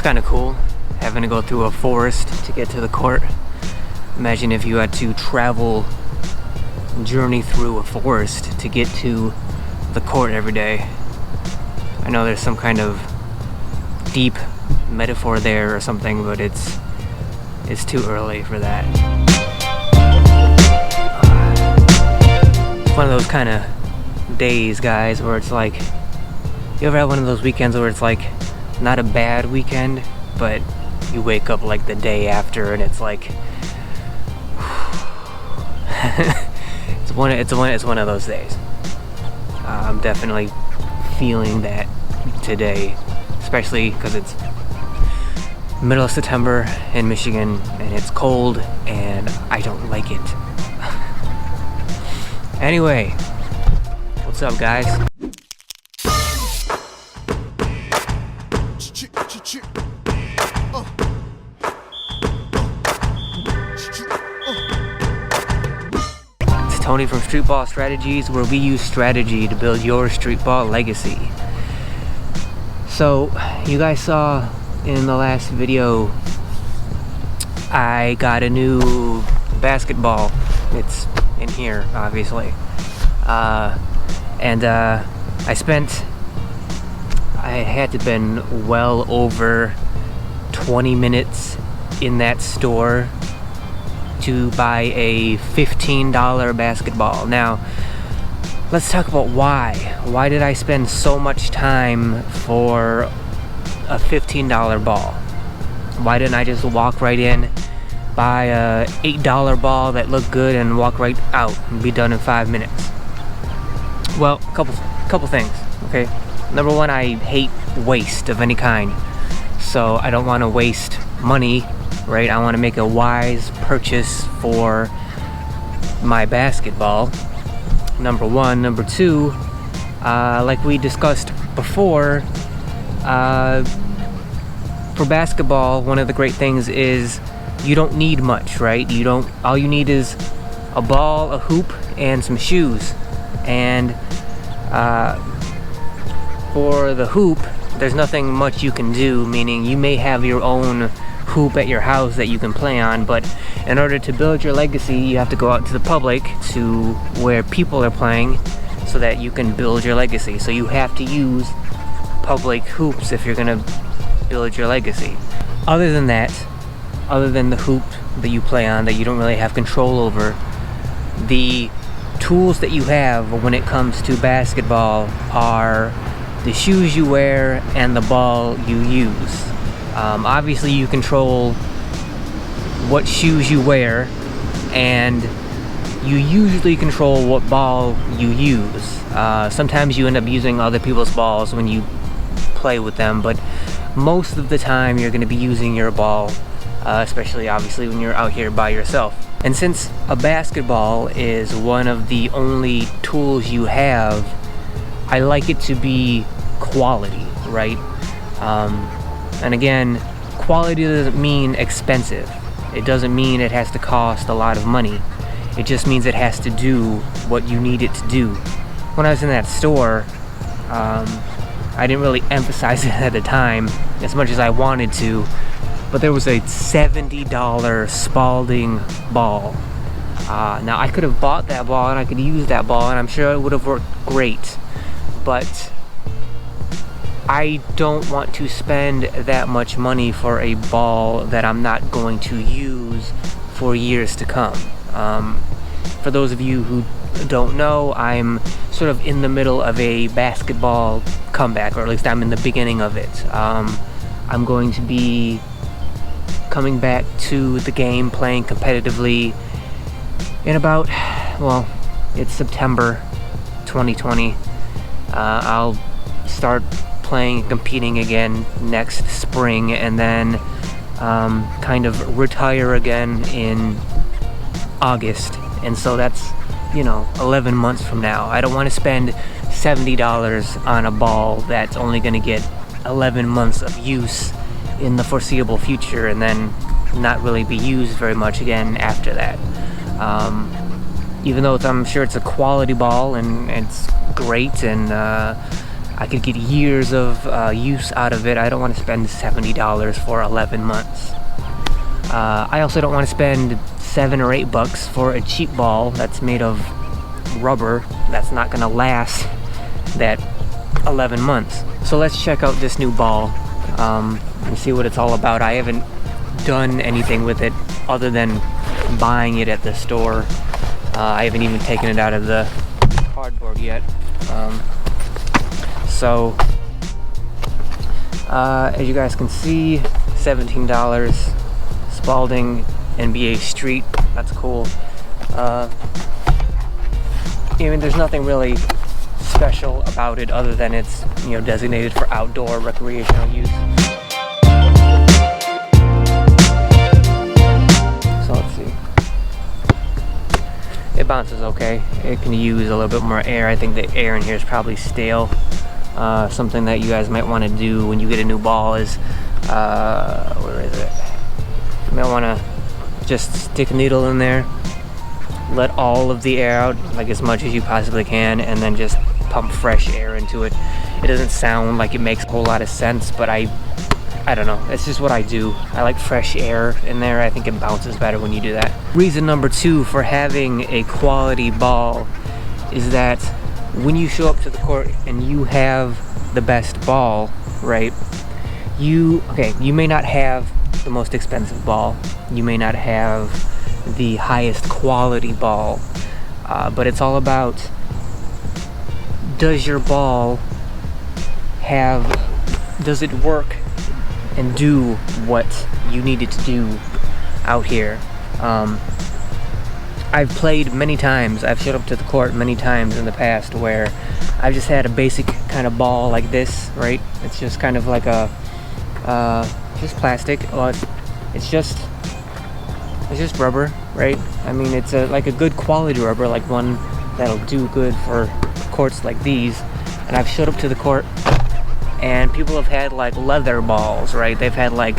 kind of cool, having to go through a forest to get to the court. Imagine if you had to journey through a forest to get to the court every day. I know there's some kind of deep metaphor there or something, but it's too early for that. It's one of those kind of days, guys, where it's like, you ever have one of those weekends where it's like not a bad weekend, but you wake up like the day after and it's like it's one of those days. I'm definitely feeling that today, especially because it's middle of September in Michigan and it's cold and I don't like it. Anyway, what's up, guys? It's Tony from Streetball Strategies, where we use strategy to build your streetball legacy. So, you guys saw in the last video, I got a new basketball. It's in here, obviously. I had to been well over 20 minutes in that store to buy a $15 basketball. Now, let's talk about why. Why did I spend so much time for a $15 ball? Why didn't I just walk right in, buy a $8 ball that looked good and walk right out and be done in 5 minutes? Well, couple things, okay? Number one, I hate waste of any kind. So I don't want to waste money, right? I want to make a wise purchase for my basketball. Number one. Number two, like we discussed before, for basketball, one of the great things is you don't need much, right? All you need is a ball, a hoop, and some shoes. And for the hoop, there's nothing much you can do, meaning you may have your own hoop at your house that you can play on, but in order to build your legacy, you have to go out to the public, to where people are playing, so that you can build your legacy. So you have to use public hoops if you're gonna build your legacy. Other than that, other than the hoop that you play on that you don't really have control over, the tools that you have when it comes to basketball are the shoes you wear and the ball you use. Obviously you control what shoes you wear, and you usually control what ball you use. Sometimes you end up using other people's balls when you play with them, but most of the time you're going to be using your ball, especially obviously when you're out here by yourself. And since a basketball is one of the only tools you have, I like it to be quality, right? And again, quality doesn't mean expensive. It doesn't mean it has to cost a lot of money. It just means it has to do what you need it to do. When I was in that store, I didn't really emphasize it at the time as much as I wanted to, but there was a $70 Spalding ball. Now I could have bought that ball and I could use that ball and I'm sure it would have worked great, but I don't want to spend that much money for a ball that I'm not going to use for years to come. For those of you who don't know, I'm sort of in the middle of a basketball comeback, or at least I'm in the beginning of it. I'm going to be coming back to the game, playing competitively in about, well, it's September 2020. I'll start playing and competing again next spring, and then kind of retire again in August. And so that's, 11 months from now. I don't want to spend $70 on a ball that's only going to get 11 months of use in the foreseeable future and then not really be used very much again after that. Even though I'm sure it's a quality ball and it's great, and I could get years of use out of it. I don't want to spend $70 for 11 months. I also don't want to spend $7 or $8 for a cheap ball that's made of rubber that's not gonna last that 11 months. So let's check out this new ball and see what it's all about. I haven't done anything with it other than buying it at the store. I haven't even taken it out of the cardboard yet. As you guys can see, $17. Spalding NBA Street, that's cool. I mean, there's nothing really special about it other than it's, you know, designated for outdoor recreational use. So let's see. It bounces okay. It can use a little bit more air. I think the air in here is probably stale. Something that you guys might want to do when you get a new ball is, where is it? You might want to just stick a needle in there, let all of the air out, like as much as you possibly can, and then just pump fresh air into it. It doesn't sound like it makes a whole lot of sense, but I don't know, it's just what I do. I like fresh air in there. I think it bounces better when you do that. Reason number 2 for having a quality ball is that when you show up to the court and you have the best ball, right, you may not have the most expensive ball, you may not have the highest quality ball, but it's all about, does your ball does it work and do what you need it to do out here? I've played many times, I've showed up to the court many times in the past where I've just had a basic kind of ball like this, right? It's just kind of like a just plastic. Well, it's just rubber, right? I mean, it's like a good quality rubber, like one that'll do good for courts like these. And I've showed up to the court and people have had like leather balls, right? They've had like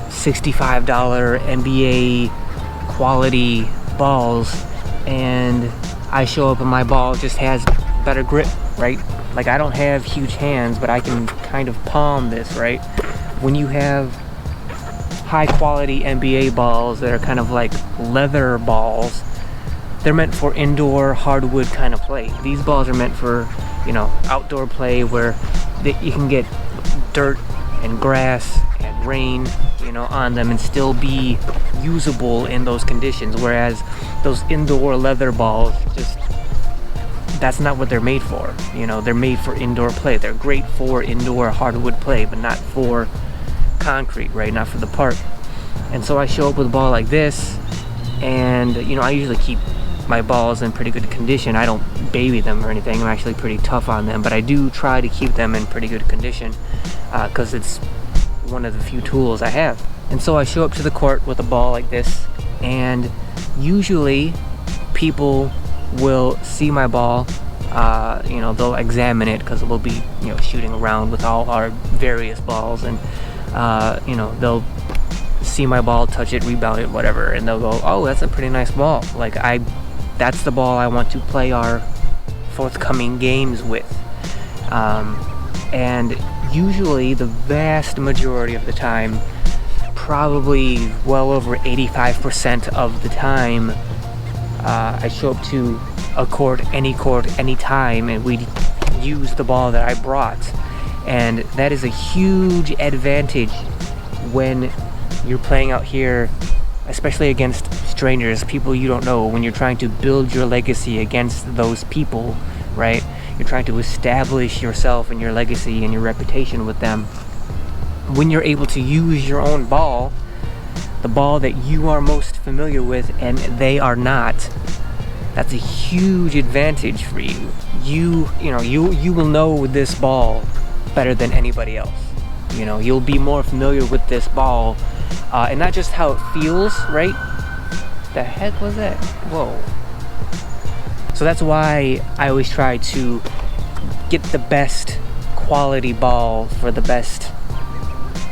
$65 NBA quality balls, and I show up and my ball just has better grip, right? Like, I don't have huge hands, but I can kind of palm this, right? When you have high quality NBA balls that are kind of like leather balls, they're meant for indoor hardwood kind of play. These balls are meant for, you know, outdoor play where you can get dirt and grass and rain, you know, on them and still be usable in those conditions, whereas those indoor leather balls, that's not what they're made for. You know, they're made for indoor play. They're great for indoor hardwood play, but not for concrete, right? Not for the park. And so I show up with a ball like this, and, you know, I usually keep my balls in pretty good condition. I don't baby them or anything. I'm actually pretty tough on them, but I do try to keep them in pretty good condition because it's one of the few tools I have. And so I show up to the court with a ball like this, and usually people will see my ball, you know, they'll examine it because we'll be, you know, shooting around with all our various balls, and you know, they'll see my ball, touch it, rebound it, whatever, and they'll go, oh, that's a pretty nice ball. Like, that's the ball I want to play our forthcoming games with. And usually the vast majority of the time, probably well over 85% of the time, I show up to a court, any time, and we use the ball that I brought. And that is a huge advantage when you're playing out here, especially against strangers, people you don't know, when you're trying to build your legacy against those people, right? You're trying to establish yourself and your legacy and your reputation with them. When you're able to use your own ball, the ball that you are most familiar with and they are not, that's a huge advantage for you. You will know this ball better than anybody else. You know, you'll be more familiar with this ball, and not just how it feels, right? The heck was that? Whoa. So that's why I always try to get the best quality ball for the best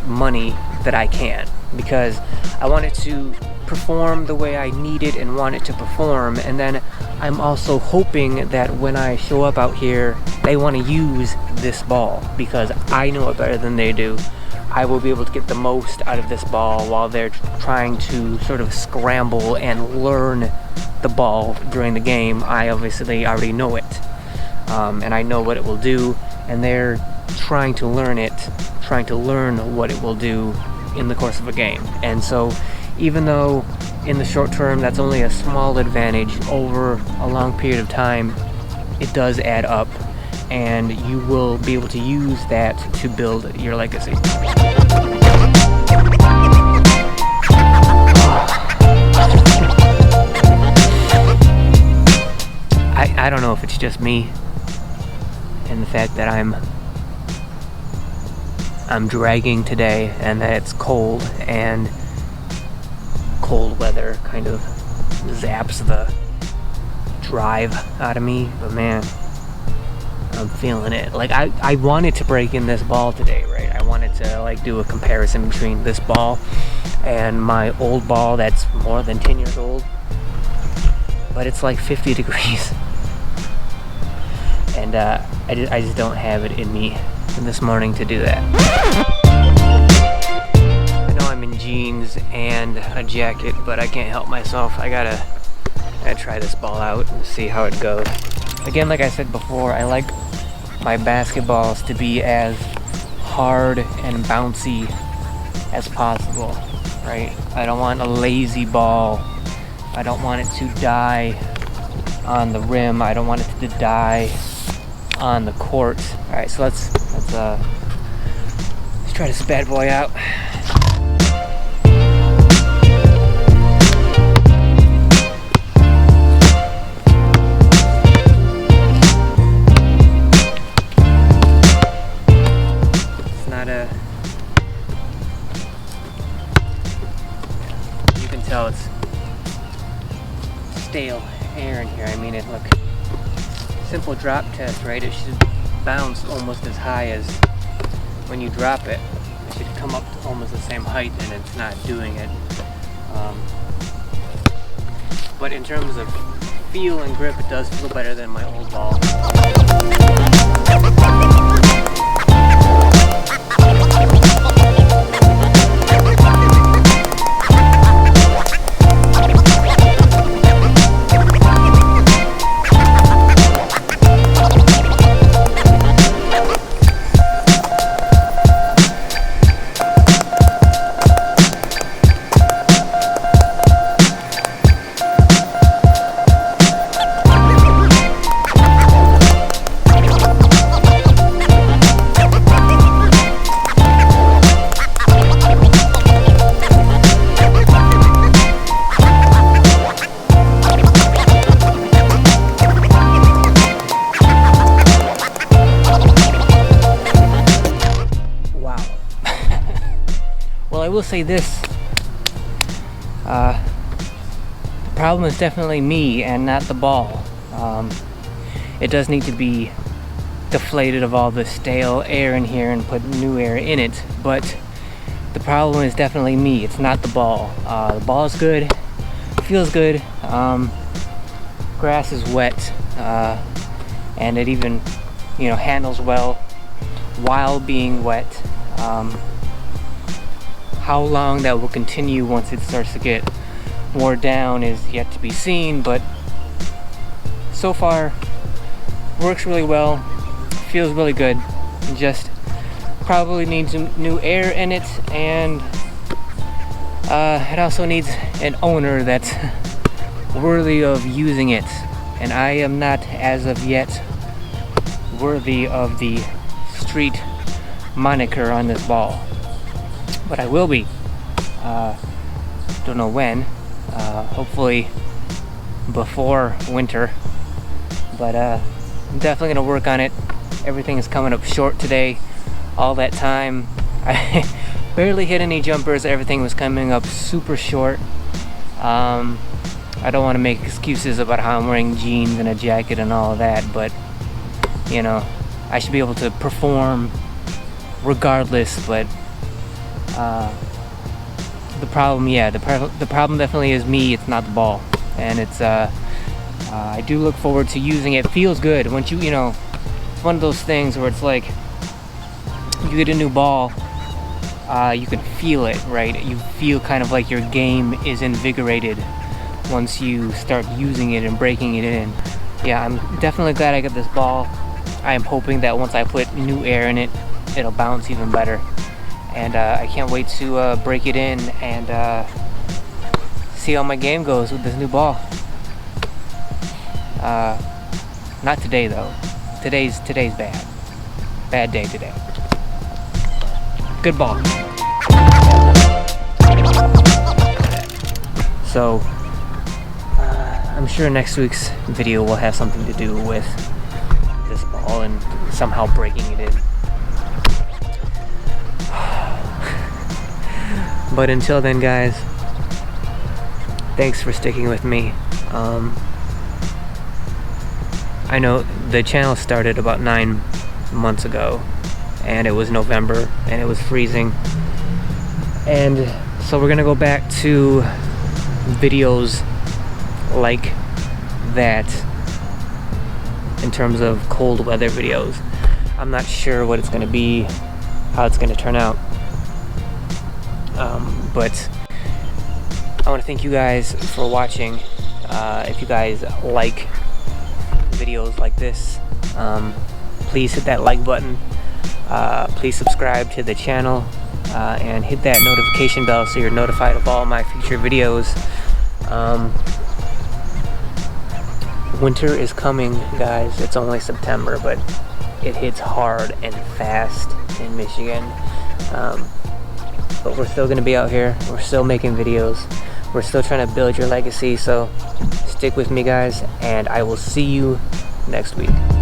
money that I can, because I want it to perform the way I need it and want it to perform, and then I'm also hoping that when I show up out here, they want to use this ball because I know it better than they do. I will be able to get the most out of this ball while they're trying to sort of scramble and learn the ball during the game. I obviously already know it, and I know what it will do, and they're trying to learn it, trying to learn what it will do in the course of a game. And so even though in the short term that's only a small advantage, over a long period of time it does add up, and you will be able to use that to build your legacy. I don't know if it's just me and the fact that I'm dragging today and that it's cold, and cold weather kind of zaps the drive out of me, but man, I'm feeling it. Like I wanted to break in this ball today, right? I wanted to like do a comparison between this ball and my old ball that's more than 10 years old, but it's like 50 degrees. And I just don't have it in me this morning to do that. I know I'm in jeans and a jacket, but I can't help myself. I gotta try this ball out and see how it goes. Again, like I said before, I like my basketballs to be as hard and bouncy as possible, right? I don't want a lazy ball. I don't want it to die on the rim. I don't want it to die on the court. All right, so let's try this bad boy out. It's not a. You can tell it's stale air in here. I mean, look. Simple drop test, right? It should bounce almost as high as when you drop it. It should come up to almost the same height, and it's not doing it. But in terms of feel and grip, it does feel better than my old ball. I will say this, the problem is definitely me and not the ball. It does need to be deflated of all the stale air in here and put new air in it, but the problem is definitely me, it's not the ball. The ball is good, feels good, grass is wet, and it even, handles well while being wet. How long that will continue once it starts to get wore down is yet to be seen, but so far works really well, feels really good. Just probably needs some new air in it, and it also needs an owner that's worthy of using it, and I am not as of yet worthy of the street moniker on this ball. But I will be. Don't know when. Hopefully before winter. But I'm definitely gonna work on it. Everything is coming up short today. All that time, I barely hit any jumpers. Everything was coming up super short. I don't want to make excuses about how I'm wearing jeans and a jacket and all of that, but I should be able to perform regardless. But the problem definitely is me. It's not the ball, and it's I do look forward to using it. It feels good once you know, it's one of those things where it's like you get a new ball, you can feel it, right? You feel kind of like your game is invigorated once you start using it and breaking it in. Yeah, I'm definitely glad I got this ball. I am hoping that once I put new air in it, it'll bounce even better. And I can't wait to break it in and see how my game goes with this new ball. Not today though. Today's bad. Bad day today. Good ball. So I'm sure next week's video will have something to do with this ball and somehow breaking it in. But until then, guys, thanks for sticking with me. I know the channel started about 9 months ago, and it was November and it was freezing, and so we're gonna go back to videos like that in terms of cold weather videos. I'm not sure what it's gonna be, how it's gonna turn out, but I want to thank you guys for watching. If you guys like videos like this, please hit that like button, please subscribe to the channel, and hit that notification bell so you're notified of all my future videos. Winter is coming, guys. It's only September, but it hits hard and fast in Michigan. But we're still going to be out here. We're still making videos. We're still trying to build your legacy, so stick with me, guys, and I will see you next week.